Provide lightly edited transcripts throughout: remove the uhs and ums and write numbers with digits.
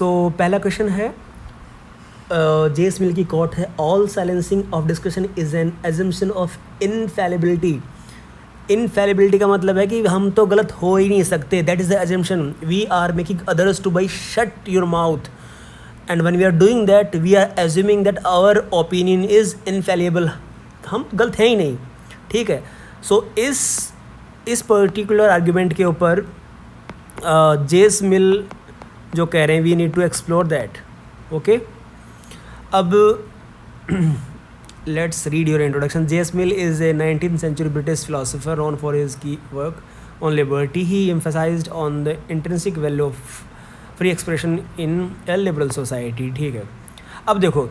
पहला क्वेश्चन है, जेस मिल की कोट है, all silencing of discussion is an assumption of infallibility. Infallibility का मतलब है कि हम तो गलत हो ही नहीं सकते, that is the assumption. We are making others to by shut your mouth, and when we are doing that we are assuming that our opinion is infallible, हम गलत हैं ही नहीं, ठीक है। सो इस पर्टिकुलर आर्ग्यूमेंट के ऊपर जेस मिल जो कह रहे हैं, we need to explore that, okay. अब let's read your introduction. J.S. Mill is a 19th century British philosopher known for his key work on liberty. He emphasized on the intrinsic value of free expression in a liberal society. ठीक है, अब देखो,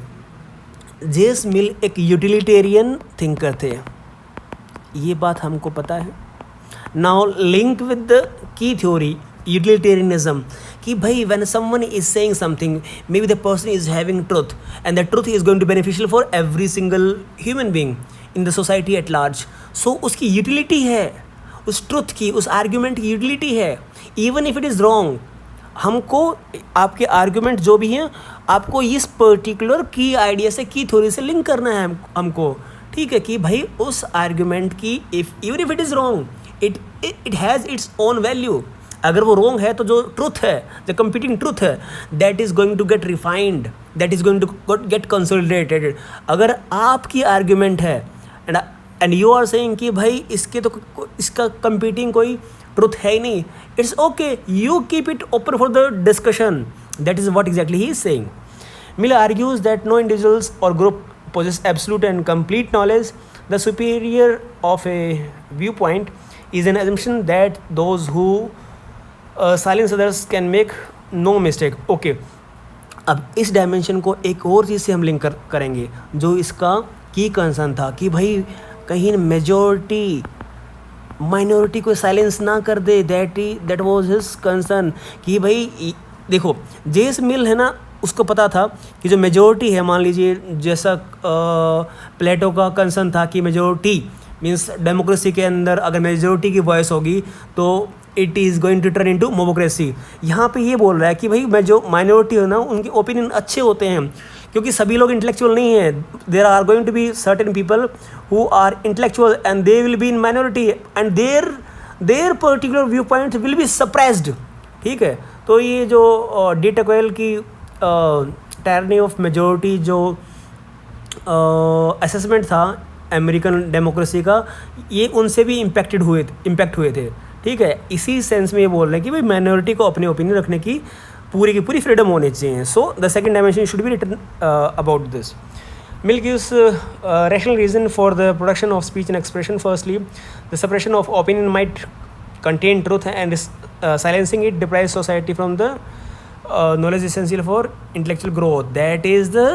J.S. Mill एक utilitarian thinker थे, ये बात हमको पता है। Now link with the key theory utilitarianism, कि भाई when someone is saying something, maybe the person is having truth and that truth is going to beneficial for every single human being in the society at large. So उसकी utility है, उस truth की, उस argument की utility है, even if it is wrong. हमको आपके argument जो भी हैं, आपको इस particular की idea से, की थ्योरी से लिंक करना है हमको, ठीक है, कि भाई उस argument की even if it is wrong, it has its own value. अगर वो रॉन्ग है तो जो ट्रूथ है, जो कंपीटिंग ट्रूथ है, that is going to get refined, that is going to get consolidated. अगर आपकी आर्ग्यूमेंट है एंड यू आर सेइंग कि भाई इसका कंपीटिंग कोई ट्रूथ है ही नहीं, it's okay, you keep it open for the discussion, that is what exactly he is saying. Mill argues that no individuals और group possess absolute and complete knowledge. The superior of a viewpoint is an assumption that those who silence others can make no mistake, okay. अब इस dimension को एक और चीज़ से हम link करेंगे जो इसका की कंसर्न था, कि भाई कहीं मेजॉरिटी माइनॉरिटी को साइलेंस ना कर दे, दैट वाज हिज कंसर्न। कि भाई देखो, जेस मिल है ना, उसको पता था कि जो मेजॉरिटी है, मान लीजिए जैसा प्लेटो का कंसर्न था कि मेजॉरिटी मीन्स डेमोक्रेसी के अंदर अगर मेजॉरिटी की वॉइस होगी तो it is going to turn into mobocracy. यहाँ पे ये बोल रहा है कि भाई मैं जो माइनॉरिटी हो ना, उनके ओपिनियन अच्छे होते हैं, क्योंकि सभी लोग इंटेलेक्चुअल नहीं हैं। There are going to be certain people who are intellectual and they will be in minority and their particular view point will be suppressed, ठीक है। तो ये जो डी टोक्वेल की टायरनी ऑफ मेजॉरिटी जो असेसमेंट था अमेरिकन डेमोक्रेसी का, ये उनसे भी इम्पैक्ट हुए थे, ठीक है। इसी सेंस में ये बोल रहे हैं कि भाई माइनॉरिटी को अपने ओपिनियन रखने की पूरी फ्रीडम होनी चाहिए। So the second dimension should be written about this. Mill gives rational reason for the production of speech and expression. Firstly, the suppression of opinion might contain truth, and silencing it deprives society from the knowledge essential for intellectual growth. That is the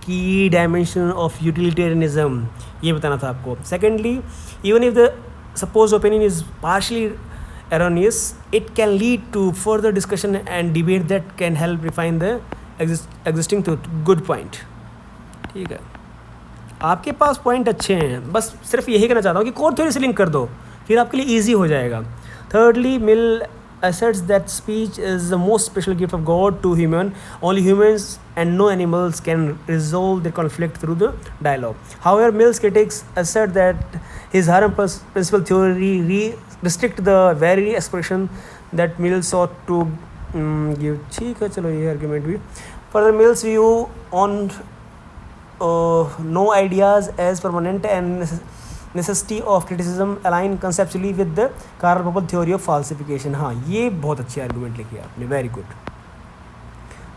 key dimension of utilitarianism. ये बताना था आपको। Secondly, even if the supposed opinion is partially erroneous, it can lead to further discussion and debate that can help refine the existing truth. Good point. ठीक है, आपके पास point अच्छे हैं, बस सिर्फ यही कहना चाहता हूँ कि कोर थ्योरी से लिंक कर दो, फिर आपके लिए ईजी हो जाएगा। Thirdly, Mill asserts that speech is the most special gift of God to human. Only humans and no animals can resolve their conflict through the dialogue. However, Mill's critics assert that his harem principle theory restrict the very expression that Mill sought to give. ठीक है, चलो ये argument भी। Further, Mill's view on no ideas as permanent and necessity of criticism align conceptually with the Karl Popper theory of falsification. हाँ, ये बहुत अच्छी argument लिखी है आपने, वेरी गुड,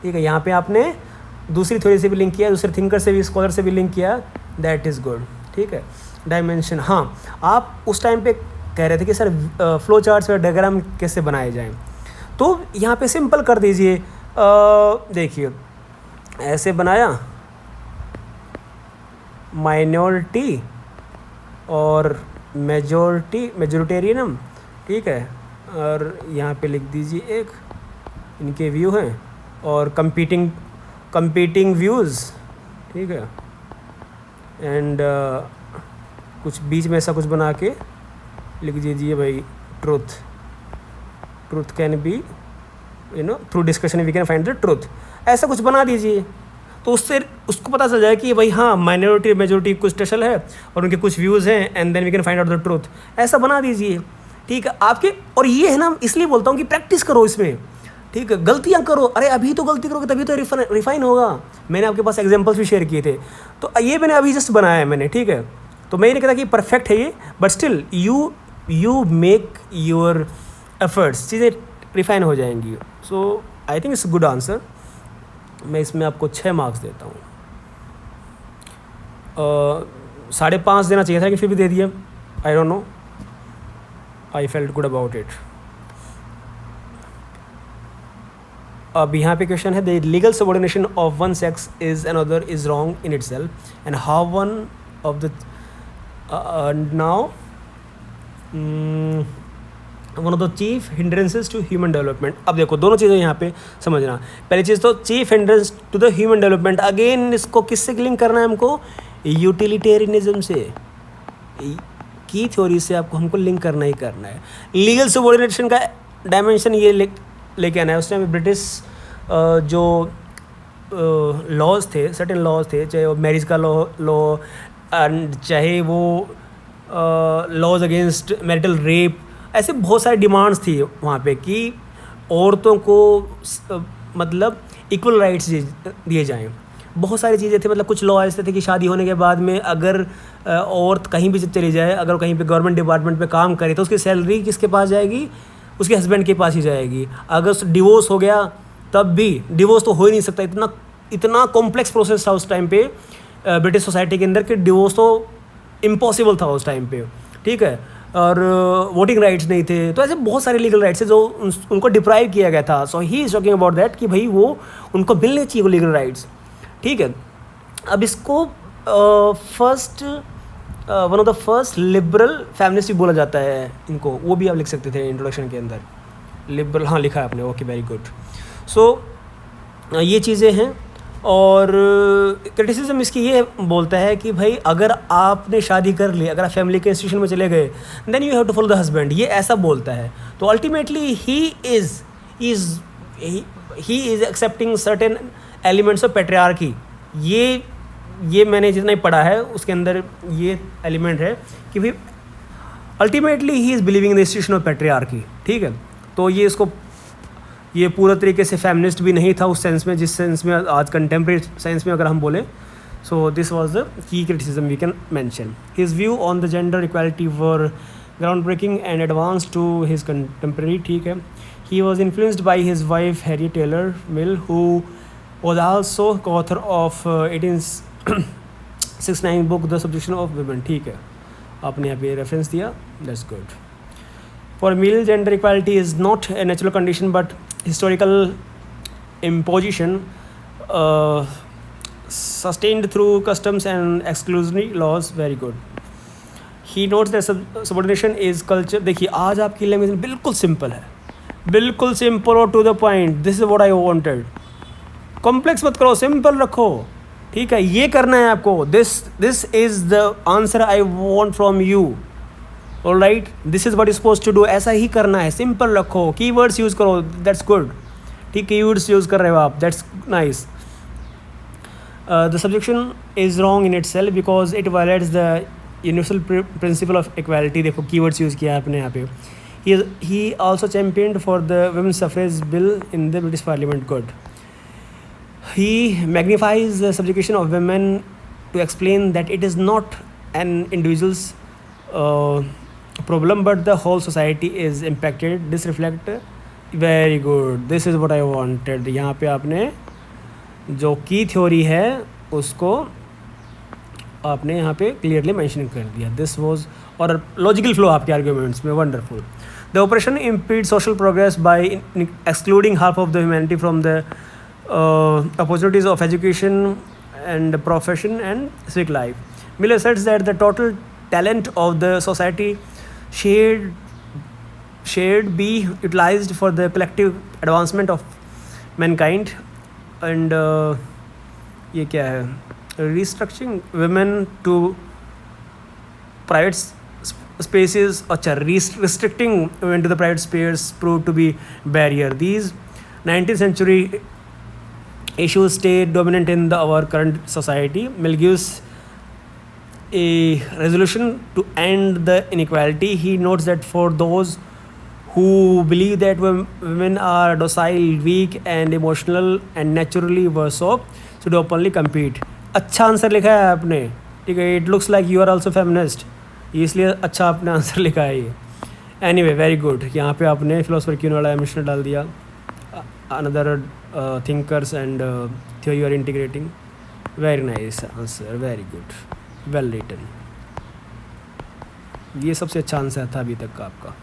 ठीक है। यहाँ पे आपने दूसरी थ्योरी से भी लिंक किया, दूसरे थिंकर से भी, स्कॉलर से भी लिंक किया, दैट इज़ गुड, ठीक है। डायमेंशन, हाँ, आप उस टाइम पे कह रहे थे कि सर फ्लो चार्ट्स और डायग्राम कैसे बनाए जाएँ, तो यहाँ पे सिंपल कर दीजिए। देखिए ऐसे बनाया, माइनॉरिटी और मेजोरिटेरियनम, ठीक है, और यहाँ पे लिख दीजिए एक इनके व्यू हैं और कंपीटिंग व्यूज़, ठीक है, एंड कुछ बीच में ऐसा कुछ बना के लिख दीजिए भाई truth can be through discussion we can find the truth, ऐसा कुछ बना दीजिए। तो उससे उसको पता चल जाए कि भाई हाँ माइनॉरिटी मेजोरिटी कुछ स्पेशल है और उनके कुछ व्यूज़ हैं, and then we can find out the truth, ऐसा बना दीजिए। ठीक है आपके, और ये है ना, इसलिए बोलता हूँ कि प्रैक्टिस करो इसमें। ठीक है, गलतियाँ करो, अरे अभी तो गलती करोगे तभी तो रिफाइन होगा। मैंने आपके पास एग्जांपल्स भी शेयर किए थे, तो ये मैंने अभी जस्ट बनाया है मैंने। ठीक है, तो मैं ये नहीं कहता कि परफेक्ट है ये, but still you make your efforts, चीज़ें रिफाइन हो जाएंगी। So I think it's good answer. मैं इसमें आपको 6 मार्क्स देता हूँ। 5.5 देना चाहिए था कि फिर भी दे दिया, I don't know, I felt good about it. अब यहाँ पे क्वेश्चन है, the legal subordination of one sex is another is wrong in itself and how one of the now one of the chief hindrances to human development. अब देखो दोनों चीज़ें यहाँ पे समझना। पहली चीज़ तो chief hindrance to the human development, again इसको किससे लिंक करना है हमको, यूटिलिटेरियनिज्म से, की थ्योरी से आपको हमको लिंक करना ही करना है। लीगल सबऑर्डिनेशन का डायमेंशन ये लेके आना है। उस टाइम ब्रिटिश जो लॉज थे, सर्टेन लॉज थे, चाहे वो मैरिज का लॉ चाहे वो लॉज अगेंस्ट मैरिटल रेप, ऐसे बहुत सारी डिमांड्स थी वहाँ पे कि औरतों को मतलब इक्वल राइट्स दिए जाएं। बहुत सारी चीज़ें थी, मतलब कुछ लॉ ऐसे थे कि शादी होने के बाद में अगर औरत कहीं भी चली जाए, अगर कहीं पे गवर्नमेंट डिपार्टमेंट पे काम करे तो उसकी सैलरी किसके पास जाएगी, उसके हस्बैंड के पास ही जाएगी। अगर डिवोर्स हो गया तब भी, डिवोर्स तो हो ही नहीं सकता, इतना कॉम्प्लेक्स प्रोसेस था उस टाइम पे ब्रिटिश सोसाइटी के अंदर कि डिवोर्स तो इम्पॉसिबल था उस टाइम पे। ठीक है, और वोटिंग राइट्स नहीं थे, तो ऐसे बहुत सारे लीगल राइट्स है जो उनको डिप्राइव किया गया था। So he is talking about that कि भाई वो उनको मिलने चाहिए वो लीगल राइट्स। ठीक है, अब इसको first one of the first liberal feminist भी बोला जाता है इनको, वो भी आप लिख सकते थे इंट्रोडक्शन के अंदर, लिबरल, हाँ लिखा है आपने, ओके वेरी गुड। सो ये चीज़ें हैं। और क्रिटिसिज्म इसकी ये बोलता है कि भाई अगर आपने शादी कर ली, अगर आप फैमिली के इंस्टीट्यूशन में चले गए, then you have to follow the husband, ये ऐसा बोलता है। तो ultimately he is accepting certain elements of patriarchy. ये मैंने जितना ही पढ़ा है उसके अंदर ये एलिमेंट है कि भाई ultimately he is believing in the institution of patriarchy. ठीक है, तो ये पूरा तरीके से फेमिनिस्ट भी नहीं था उस सेंस में, जिस सेंस में आज कंटेम्प्रेरी साइंस में अगर हम बोले। So this was the key criticism we can mention. His view on the gender equality were ground breaking and advance to his contemporary. ठीक है, he was influenced by his wife Harriet Taylor Mill, who was also co-author of 1869 book The Subjection of Women। ठीक है, आपने यहाँ पे reference दिया, that's good। For male gender equality is not a natural condition but historical imposition sustained through customs and exclusionary laws। Very good। He notes that subordination is culture। देखिए आज आपकी language बिल्कुल सिंपल है, बिल्कुल simple और to the point. This is what I wanted. Complex मत करो, simple रखो। ठीक है, ये करना है आपको। This is the answer I want from you. Alright, this is what is suppose to do. ऐसा ही करना है, सिंपल रखो, कीवर्ड्स यूज़ करो, दैट्स गुड। ठीक, कीवर्ड्स यूज़ कर रहे हो आप, that's nice. The subjection is wrong in itself because it violates the universal principle of equality. देखो कीवर्ड्स यूज़ किया है आपने यहाँ पे। He also championed for the women's suffrage bill in the British parliament. Good. He magnifies the subjugation of women to explain that it is not an individual's problem but the whole society is impacted. This reflect very good. This is what I wanted। यहाँ पे आपने जो की theory है उसको आपने यहाँ पे क्लियरली मेंशन कर दिया। दिस वाज, और लॉजिकल फ्लो आपके आर्ग्यूमेंट्स में wonderful. The operation impedes social progress by excluding half of the humanity from the opportunities of education and profession and civic life। Mill asserts that the total talent of the society should be utilized for the collective advancement of mankind and ये क्या है, restructuring women to private spaces। अच्छा, restricting women to the private space proved to be barrier। These 19th century issues stay dominant in our current society. Mill gives a resolution to end the inequality. He notes that for those who believe that women are docile, weak and emotional and naturally worse off, should openly compete. अच्छा answer लिखा है आपने, ठीक है. It looks like you are also feminist, इसलिए अच्छा आपने answer लिखा है ये. Anyway very good. यहाँ पे आपने फिलोसफर क्यों वाला एमिशन डाल दिया. Another thinkers and theory are integrating. Very nice answer, very good, well written. ये सबसे अच्छा आंसर था अभी तक का आपका.